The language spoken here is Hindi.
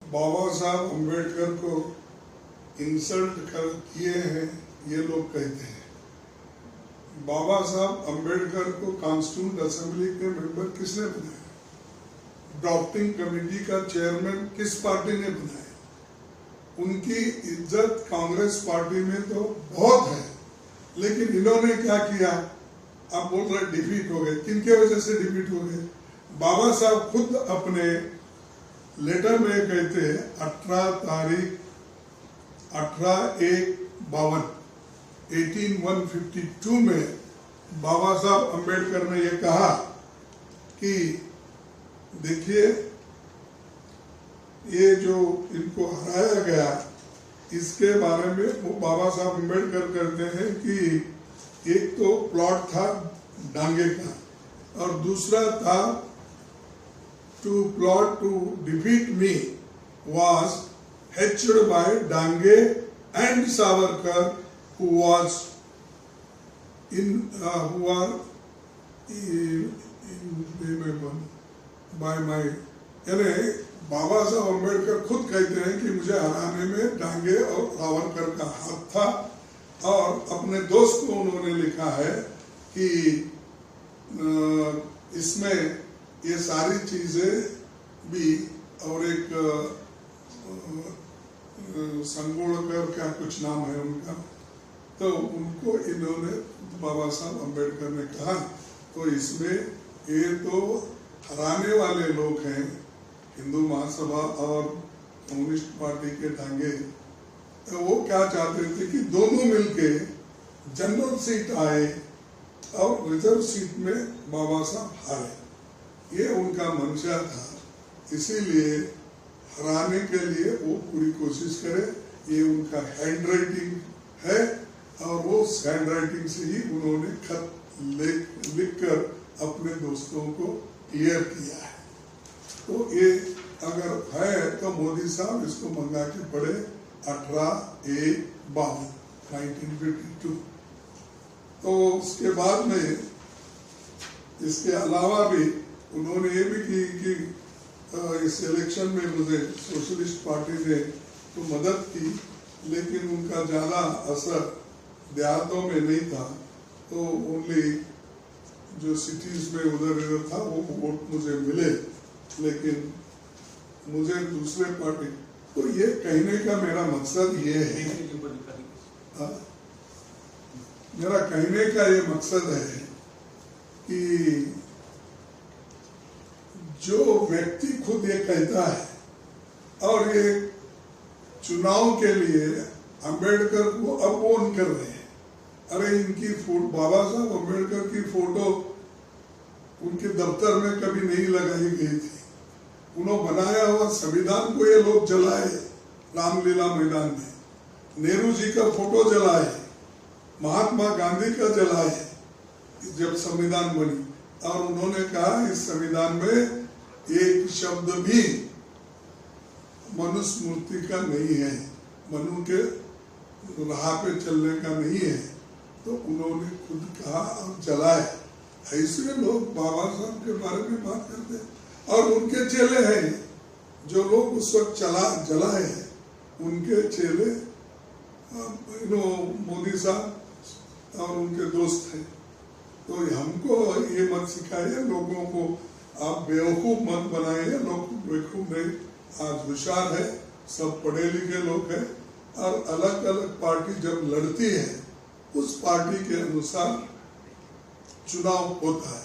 बाबा साहब अम्बेडकर को इंसल्ट कर किए हैं ये लोग कहते हैं। बाबा साहब अम्बेडकर को कॉन्स्टिट्यूंट असेंबली के मेंबर किसने बनाया? ड्राफ्टिंग कमेटी का चेयरमैन किस पार्टी ने बनाया? उनकी इज्जत कांग्रेस पार्टी में तो बहुत है, लेकिन इन्होंने क्या किया? आप बोल रहे डिफीट हो गए। किनके वजह से डिफीट हो गए? बाबा साहब खुद अपने लेटर में कहते हैं 18/1/1852 में बाबा साहब अम्बेडकर ने ये कहा कि देखिए, ये जो इनको हराया गया इसके बारे में वो बाबा साहब अम्बेडकर कहते हैं कि एक तो प्लॉट था डांगे का और दूसरा था to plot to defeat me was hatched by Dange and Savarkar who are by my यानी बाबा साहब अम्बेडकर खुद कहते हैं कि मुझे हराने में डांगे और सावरकर का हाथ था, और अपने दोस्त को उन्होंने लिखा है कि इसमें ये सारी चीजें भी और एक संगोड़कर क्या कुछ नाम है उनका, तो उनको इन्होंने बाबा साहब अम्बेडकर ने कहा। तो इसमें ये तो हराने वाले लोग हैं हिंदू महासभा और कम्युनिस्ट पार्टी के डांगे, तो वो क्या चाहते थे कि दोनों मिलके जनरल सीट आए और रिजर्व सीट में बाबा साहब हारे। ये उनका मंशा था, इसीलिए हराने के लिए वो पूरी कोशिश करे। ये उनका हैंड राइटिंग है और वो हैंड राइटिंग से ही उन्होंने खत लिखकर अपने दोस्तों को क्लियर किया है। तो ये अगर है तो मोदी साहब इसको मंगा के पढ़े 18/1/1952। तो उसके बाद में इसके अलावा भी उन्होंने ये भी की कि इस इलेक्शन में मुझे सोशलिस्ट पार्टी ने तो मदद की, लेकिन उनका ज्यादा असर देहातों में नहीं था, तो ओनली जो सिटीज में उधर इधर था वो वोट मुझे मिले, लेकिन मुझे दूसरे पार्टी। तो ये कहने का मेरा मकसद ये है, मेरा कहने का ये मकसद है कि जो व्यक्ति खुद ये कहता है और ये चुनाव के लिए अंबेडकर को अपमान कर रहे हैं। अरे इनकी बाबा साहब अंबेडकर की फोटो उनके दफ्तर में कभी नहीं लगाई गई थी। उन्होंने बनाया हुआ संविधान को ये लोग जलाए रामलीला मैदान में, नेहरू जी का फोटो जलाए, महात्मा गांधी का जलाए जब संविधान बनी, और उन्होंने कहा इस संविधान में एक शब्द भी मनुस्मृति का नहीं है, मनु के राह पे चलने का नहीं है। तो उन्होंने खुद कहा और जलाए। ऐसे लोग बाबा साहब के बारे में बात करते हैं, और उनके चेले हैं जो लोग उस वक्त जलाए हैं, उनके चेले मोदी साहब और उनके दोस्त हैं। तो हमको ये मत सिखाइए लोगों को, आप बेवकूफ मत बनाइए। लोग बेवकूफ नहीं, आज होशियार है, सब पढ़े लिखे लोग हैं, और अलग अलग पार्टी जब लड़ती है उस पार्टी के अनुसार चुनाव होता है।